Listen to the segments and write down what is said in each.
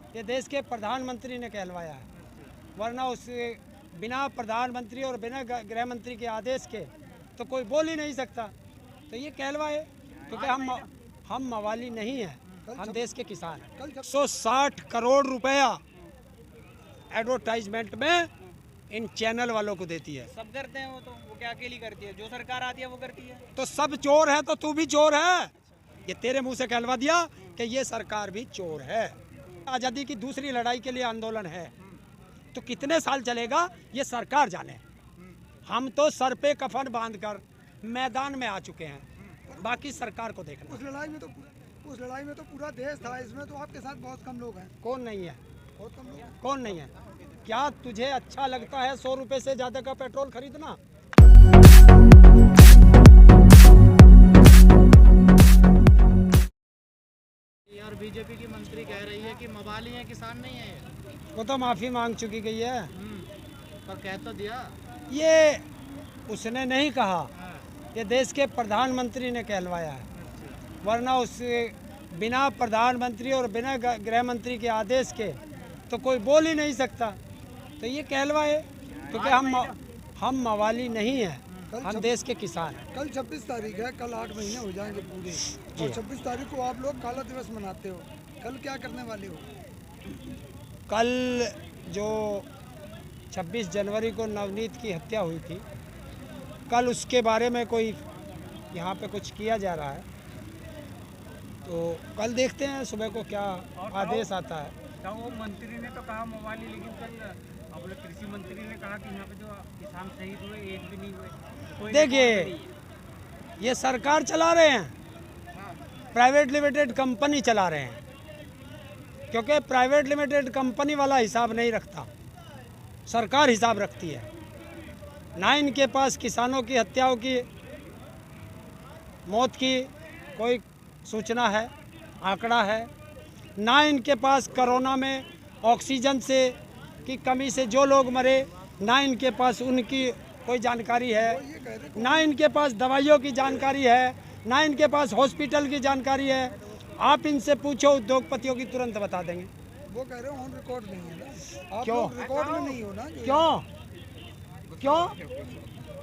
ये देश के प्रधानमंत्री ने कहलवाया है, वरना उस बिना प्रधानमंत्री और बिना गृह मंत्री के आदेश के तो कोई बोल ही नहीं सकता। तो ये कहलवाए, क्योंकि हम मवाली नहीं हैं, हम देश के किसान हैं। 160 करोड़ रुपया एडवर्टाइजमेंट में इन चैनल वालों को देती है। सब करते हैं वो क्या अकेली करती है? जो सरकार आती है वो करती है। तो सब चोर है तो तू भी चोर है। ये तेरे मुंह से कहलवा दिया कि ये सरकार भी चोर है। आज़ादी की दूसरी लड़ाई के लिए आंदोलन है, तो कितने साल चलेगा ये सरकार जाने। हम तो सर पे कफन बांधकर मैदान में आ चुके हैं, बाकी सरकार को देखना। उस लड़ाई में तो पूरा देश था, इसमें तो आपके साथ बहुत कम लोग हैं। कौन नहीं है? बहुत कम लोग। कौन नहीं है? क्या तुझे अच्छा लगता है 100 रुपए से ज्यादा का पेट्रोल खरीदना? यार बीजेपी की मंत्री कह रही है कि मवाली है, किसान नहीं है। वो तो माफी मांग चुकी गई है। पर कह तो दिया। ये उसने नहीं कहा, ये देश के प्रधानमंत्री ने कहलवाया है, वरना उस बिना प्रधानमंत्री और बिना गृह मंत्री के आदेश के तो कोई बोल ही नहीं सकता। तो ये कहलवाए, क्योंकि हम मवाली नहीं हैं, हम देश के किसान हैं। कल 26 तारीख है, कल 8 महीने हो जाएंगे पूरे, और 26 तारीख को आप लोग काला दिवस मनाते हो। कल क्या करने वाले हो? कल जो 26 जनवरी को नवनीत की हत्या हुई थी, कल उसके बारे में कोई यहाँ पे कुछ किया जा रहा है, तो कल देखते हैं सुबह को क्या आदेश आता है। तो वो मंत्री ने तो कहा मवाली, लेकिन कल अपने कृषि मंत्री ने कहा कि यहाँ पे जो किसान शहीद हुए एक भी नहीं हुए। देखिए, ये सरकार चला रहे हैं, प्राइवेट लिमिटेड कंपनी चला रहे हैं, क्योंकि प्राइवेट लिमिटेड कंपनी वाला हिसाब नहीं रखता, सरकार हिसाब रखती है। ना इनके पास किसानों की हत्याओं की, मौत की कोई सूचना है, आंकड़ा है, ना इनके पास कोरोना में ऑक्सीजन से की कमी से जो लोग मरे, ना इनके पास उनकी कोई जानकारी है, ना इनके पास दवाइयों की जानकारी है, ना इनके पास हॉस्पिटल की जानकारी है। आप इनसे पूछो, उद्योगपतियों की तुरंत बता देंगे। वो कह रहे हो ऑन रिकॉर्ड नहीं है ना, आप क्यों? लोग रिकॉर्ड में नहीं हो ना। क्यों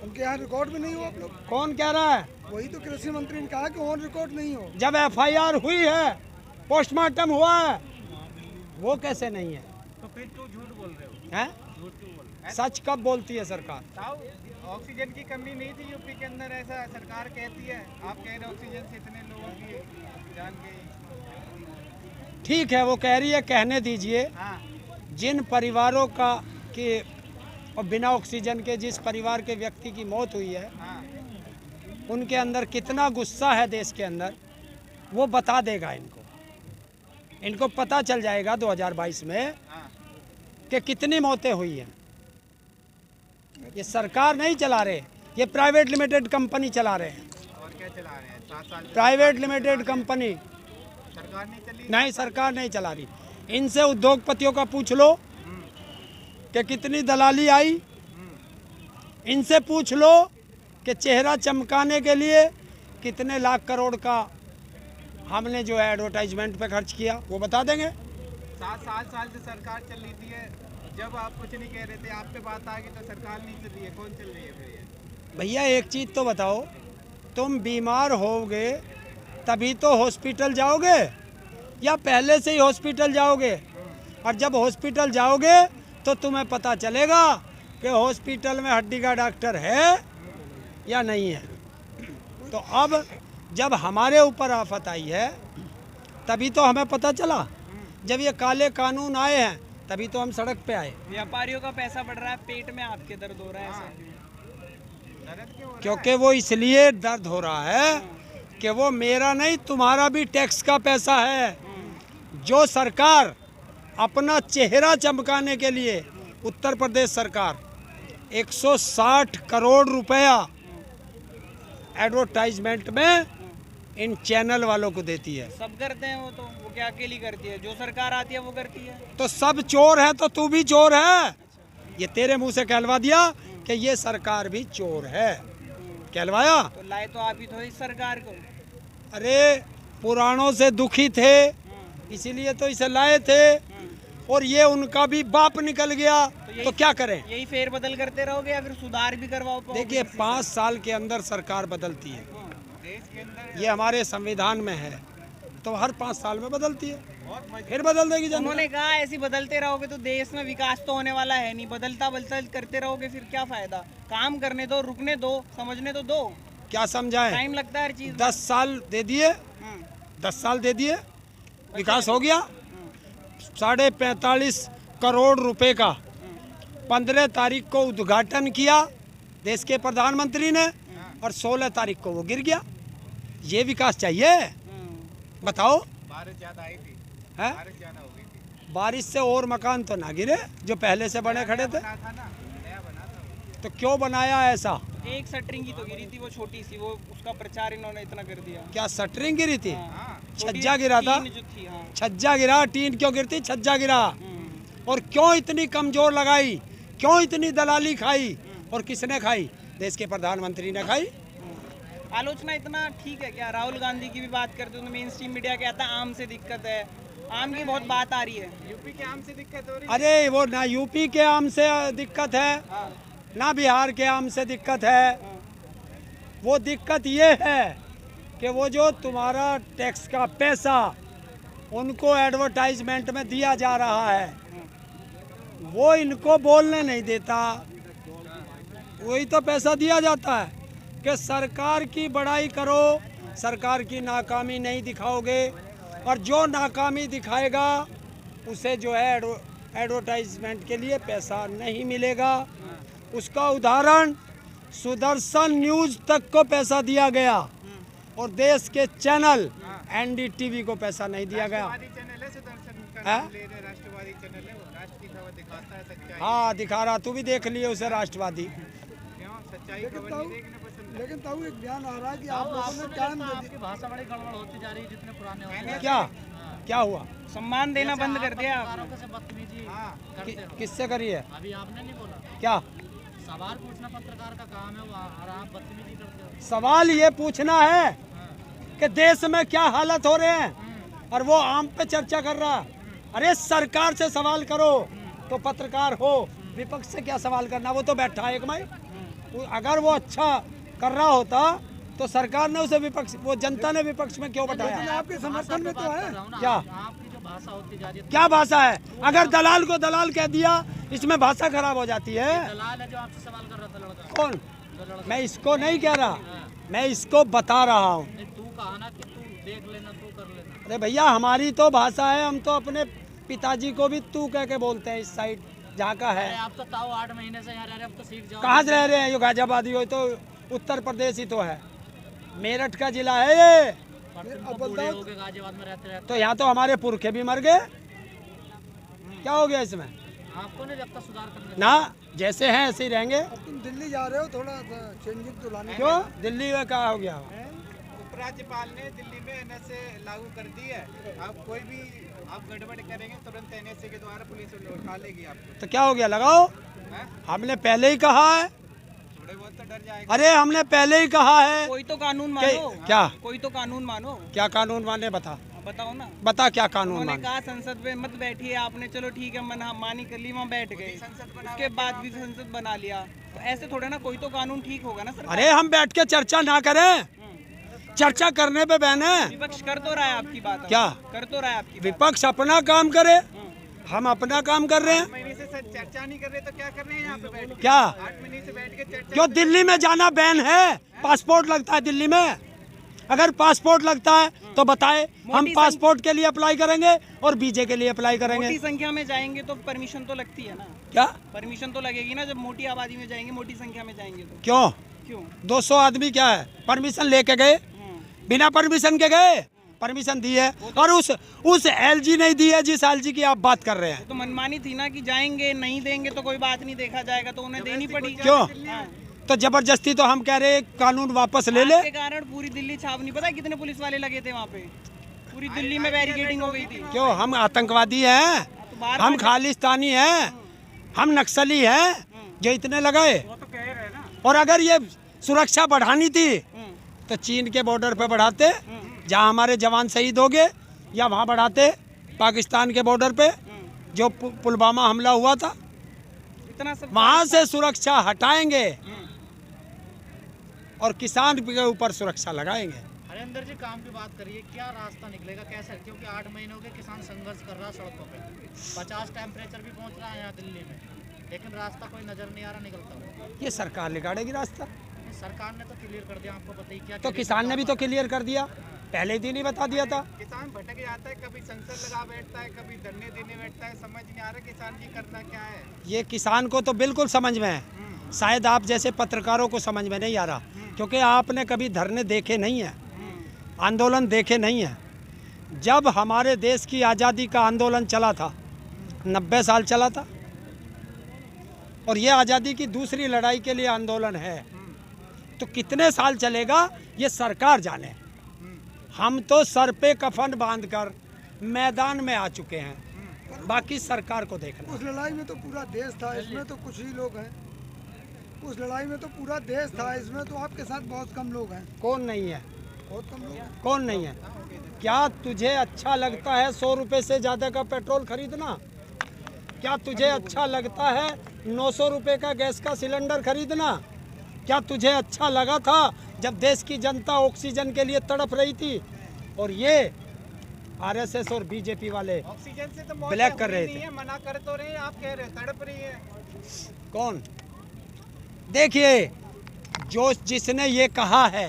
उनके यहाँ रिकॉर्ड में नहीं हो आप लोग। कौन कह रहा है? वही तो कृषि मंत्री ने कहा कि ऑन रिकॉर्ड नहीं हो। जब FIR हुई है, पोस्टमार्टम हुआ है, वो कैसे नहीं है? तो फिर क्यों झूठ बोल रहे हो? हैं? झूठ क्यों बोल रहे सच कब बोलती है सरकार? हो? ऑक्सीजन की कमी नहीं थी यूपी के अंदर, ऐसा सरकार कहती है। आप कह रहे ऑक्सीजन से इतने लोगों की जान गई। ठीक है, वो कह रही है, कहने दीजिए। हाँ, जिन परिवारों का कि और बिना ऑक्सीजन के जिस परिवार के व्यक्ति की मौत हुई है, हाँ। उनके अंदर कितना गुस्सा है देश के अंदर, वो बता देगा इनको पता चल जाएगा 2022 में कि कितनी मौतें हुई हैं। ये सरकार नहीं चला रहे, ये प्राइवेट लिमिटेड कंपनी चला रहे हैं। और क्या चला रहे हैं? 7 साल से प्राइवेट लिमिटेड कंपनी सरकार नहीं चली। नहीं, सरकार नहीं चला रही। इनसे उद्योगपतियों का पूछ लो कि कितनी दलाली आई, इनसे पूछ लो कि चेहरा चमकाने के लिए कितने लाख करोड़ का हमने जो है एडवर्टाइजमेंट पे खर्च किया, वो बता देंगे। 7 साल से सरकार चल रही थी, जब आप कुछ नहीं कह रहे थे, आप पे बात आ गई तो सरकार नहीं चल रही है। कौन चल रही है फिर ये? भैया एक चीज़ तो बताओ, तुम बीमार होगे तभी तो हॉस्पिटल जाओगे, या पहले से ही हॉस्पिटल जाओगे? और जब हॉस्पिटल जाओगे तो तुम्हें पता चलेगा कि हॉस्पिटल में हड्डी का डॉक्टर है या नहीं है। तो अब जब हमारे ऊपर आफत आई है तभी तो हमें पता चला, जब ये काले कानून आए हैं तभी तो हम सड़क पे आए। व्यापारियों का पैसा बढ़ रहा है, पेट में आपके दर्द हो रहा है ऐसा? दर्द क्यों हो रहा है? क्योंकि वो इसलिए दर्द हो रहा है कि वो मेरा नहीं, तुम्हारा भी टैक्स का पैसा है, जो सरकार अपना चेहरा चमकाने के लिए, उत्तर प्रदेश सरकार 160 करोड़ रुपया एडवर्टाइजमेंट में इन चैनल वालों को देती है। सब करते हैं वो क्या अकेली करती है? जो सरकार आती है वो करती है। तो सब चोर है तो तू भी चोर है। ये तेरे मुंह से कहलवा दिया कि ये सरकार भी चोर है, कहलवाया। तो लाए तो आप ही थोड़ी सरकार को। अरे पुराणों से दुखी थे, इसीलिए तो इसे लाए थे। और ये उनका भी बाप निकल गया, तो क्या करें? यही फेरबदल करते रहोगे या फिर सुधार भी करवाओ पाओगे? देखिए 5 साल के अंदर सरकार बदलती है, देश के अंदर ये हमारे संविधान में है, तो हर 5 साल में बदलती है, फिर बदल देगी जनता। उन्होंने कहा ऐसे बदलते रहोगे तो देश में विकास तो होने वाला है नहीं, बदलता करते रहोगे फिर क्या फायदा? काम करने दो, रुकने दो, समझने तो दो। क्या समझाएं? टाइम लगता है हर चीज में। 10 साल दे दिए, 10 साल दे दिए, विकास हो गया। 45.5 करोड़ रुपए का 15 तारीख को उद्घाटन किया देश के प्रधानमंत्री ने, और 16 तारीख को वो गिर गया। ये विकास चाहिए? बताओ। बारिश ज्यादा आई थी, है? बारिश ज्यादा हो गई थी। बारिश से और मकान तो ना गिरे जो पहले से बने खड़े थे, बना था ना, नया बना था। तो क्यों बनाया ऐसा? एक शटरिंग की तो गिरी थी, वो छोटी सी, वो उसका प्रचार इन्होंने इतना कर दिया। क्या शटरिंग गिरी थी? हाँ, छज्जा गिरा था? टीन जो थी, हाँ। छज्जा गिरा, टीन क्यों गिरती? छज्जा गिरा। और क्यों इतनी कमजोर लगाई, क्यों इतनी दलाली खाई, और किसने खाई? देश के प्रधानमंत्री ने खाई। आलोचना इतना ठीक है क्या? राहुल गांधी की भी बात करते हो तो मेन स्ट्रीम मीडिया कहता है आम से दिक्कत है, आम की बहुत बात आ रही है। यूपी के आम से दिक्कत हो रही अरे वो ना यूपी के आम से दिक्कत है, हाँ, ना बिहार के आम से दिक्कत है। वो दिक्कत ये है कि वो जो तुम्हारा टैक्स का पैसा उनको एडवर्टाइजमेंट में दिया जा रहा है, वो इनको बोलने नहीं देता। वही तो पैसा दिया जाता है कि सरकार की बड़ाई करो, सरकार की नाकामी नहीं दिखाओगे, और जो नाकामी दिखाएगा उसे जो है एडवर्टाइजमेंट के लिए पैसा नहीं मिलेगा। उसका उदाहरण सुदर्शन न्यूज तक को पैसा दिया गया, और देश के चैनल NDTV को पैसा नहीं दिया गया। राष्ट्रवादी चैनल है, सुदर्शन का हाँ? नाम ले रहे, राष्ट्रवादी चैनल है, वो राष्ट्र की खबर दिखाता है, सच्चाई। हाँ दिखा रहा, तू भी देख लिए उसे राष्ट्रवादी। क्यों सच्चाई खबर नहीं देखने पसंद है? लेकिन ताऊ एक बयान आ रहा है कि आप लोगों ने टाइम दे दिया। भाषा बड़ी गड़बड़ होती जा रही है जितने पुराने हो क्या क्या हुआ? सम्मान देना बंद कर दिया आपने। किससे करी है? अभी आपने नहीं बोला, क्या सवाल पूछना पत्रकार का काम है, और आप बदतमीजी करते हो। सवाल ये पूछना है कि देश में क्या हालत हो रहे हैं, और वो आम पे चर्चा कर रहा। अरे सरकार से सवाल करो तो पत्रकार हो, विपक्ष से क्या सवाल करना? वो तो बैठा है एक माई। अगर वो अच्छा कर रहा होता तो सरकार ने उसे विपक्ष, वो जनता ने विपक्ष में क्यों बैठाया? आपके समर्थन में तो है। क्या आपकी जो भाषा होती जा रही है, क्या भाषा है? अगर दलाल को दलाल कह दिया, इसमें भाषा खराब हो जाती है। दलाल है जो आपसे सवाल कर रहा था लड़का। कौन? मैं इसको नहीं कह रहा, मैं इसको बता रहा हूँ। तू कहा ना कि तू देख लेना, तू कर लेना। अरे भैया हमारी तो भाषा है, हम तो अपने पिताजी को भी तू कह के बोलते हैं इस साइड जहाँ का है। आप तो ताऊ 8 महीने से यहाँ रह रहे, अब तो सीख जाओ। कहाँ से रह रहे हैं? ये गाजियाबादी हो तो उत्तर प्रदेश ही तो है, मेरठ का जिला है ये। बूढ़े हो गए गाजियाबाद में रहते रहते। तो यहाँ तो हमारे पुरखे भी मर गए, क्या हो गया इसमें? आपको नहीं लगता सुधार करने? ना जैसे हैं ऐसे ही रहेंगे। अब तुम दिल्ली जा रहे हो, थोड़ा चेंजिंग तो लाने। क्यों? दिल्ली में क्या हो गया? उपराज्यपाल ने दिल्ली में NSA लागू कर दी है। अब कोई भी आप गड़बड़ करेंगे तुरंत NSA के द्वारा पुलिस उठा लेगी आपको। तो क्या हो गया? लगाओ। हैं? हमने पहले ही कहा है। थोड़े बहुत तो डर जाएगा। अरे हमने पहले ही कहा है। कोई तो कानून मानो। क्या? कोई तो कानून मानो। क्या कानून माने? बता बताओ ना। बता क्या कानून उन्होंने माने? कहा संसद में मत बैठिए आपने, चलो ठीक है मानी कर ली, वहाँ बैठ गए, उसके बाद भी संसद बना लिया। तो ऐसे थोड़ा ना, कोई तो कानून ठीक होगा ना सर। अरे हम बैठ के चर्चा ना करें, चर्चा करने पे बहने। विपक्ष कर तो रहा है आपकी बात। क्या? कर तो रहा है आपकी बात। विपक्ष अपना काम करे, हम अपना काम कर रहे हैं। 8 महीने से सर चर्चा नहीं कर रहे तो क्या कर रहे हैं यहाँ पे बैठ के? क्या? 8 महीने से बैठ के चर्चा। क्यों? दिल्ली में जाना बैन है, पासपोर्ट लगता है दिल्ली में। अगर पासपोर्ट लगता है तो बताए, हम पासपोर्ट के लिए अप्लाई करेंगे और वीजे के लिए अप्लाई करेंगे। मोटी संख्या में जाएंगे तो परमिशन तो लगती है ना। क्या परमिशन तो लगेगी ना, जब मोटी आबादी में जाएंगे, मोटी संख्या में जाएंगे तो। क्यों? क्यों? 200 आदमी क्या है, परमिशन लेके गए? बिना परमिशन के गए? परमिशन दी है, और उस LG नहीं दी है जिस LG की आप बात कर रहे हैं। तो मनमानी थी ना कि जाएंगे, नहीं देंगे तो कोई बात नहीं, देखा जाएगा, तो उन्हें देनी पड़ी। क्यों? हाँ। तो जबरदस्ती तो हम कह रहे हैं कानून वापस ले ले। इसके कारण पूरी दिल्ली छावनी, पता है कितने पुलिस वाले लगे थे वहाँ पे? पूरी दिल्ली में बैरिकेडिंग हो गई थी। क्यों? हम आतंकवादी हैं, तो बाहर हम खालिस्तानी हैं, हम नक्सली हैं जो इतने लगाए? वो तो कह रहे हैं ना। और अगर ये सुरक्षा बढ़ानी थी तो चीन के बॉर्डर पे बढ़ाते, जहाँ हमारे जवान शहीद हो गए, या वहाँ बढ़ाते पाकिस्तान के बॉर्डर पे, जो पुलवामा हमला हुआ था, इतना सब वहाँ से सुरक्षा हटाएंगे और किसान के ऊपर सुरक्षा लगाएंगे। हरिंदर जी, काम की बात करिए, क्या रास्ता निकलेगा कैसे? क्योंकि 8 महीनों के किसान संघर्ष कर रहा है सड़कों पे, 50 टेम्परेचर भी पहुंच रहा है यहाँ दिल्ली में, लेकिन रास्ता कोई नजर नहीं आ रहा निकलता हुआ। ये सरकार निकालेगी रास्ता। सरकार ने तो क्लियर कर दिया, आपको पता ही क्या। तो किसान ने भी तो क्लियर कर दिया, पहले दिन ही बता दिया था। किसान भटक जाता है, कभी संसद लगा बैठता है, कभी धरने देने बैठता है, समझ नहीं आ रहा किसान जी करना क्या है। ये किसान को तो बिल्कुल समझ में है, शायद आप जैसे पत्रकारों को समझ में नहीं आ रहा, क्योंकि आपने कभी धरने देखे नहीं है, आंदोलन देखे नहीं है। जब हमारे देश की आज़ादी का आंदोलन चला था, 90 साल चला था, और ये आज़ादी की दूसरी लड़ाई के लिए आंदोलन है, तो कितने साल चलेगा ये सरकार जाने। हम तो सर पे कफन बांधकर मैदान में आ चुके हैं, बाकी सरकार को देखना। उस लड़ाई में तो पूरा देश था, इसमें तो कुछ ही लोग हैं। उस लड़ाई में तो पूरा देश था, इसमें तो आपके साथ बहुत कम लोग हैं। कौन नहीं है? बहुत कम लोग हैं। कौन नहीं है? क्या तुझे अच्छा लगता है 100 रुपये से ज़्यादा का पेट्रोल खरीदना? क्या तुझे अच्छा लगता है 900 रुपये का गैस का सिलेंडर खरीदना? क्या तुझे अच्छा लगा था जब देश की जनता ऑक्सीजन के लिए तड़प रही थी और ये आरएसएस और बीजेपी वाले ऑक्सीजन से तो मौत ब्लैक कर रहे नहीं थे? है, मना कर तो रहे हैं, आप कह रहे हैं तड़प रही है। कौन? देखिए, जो जिसने ये कहा है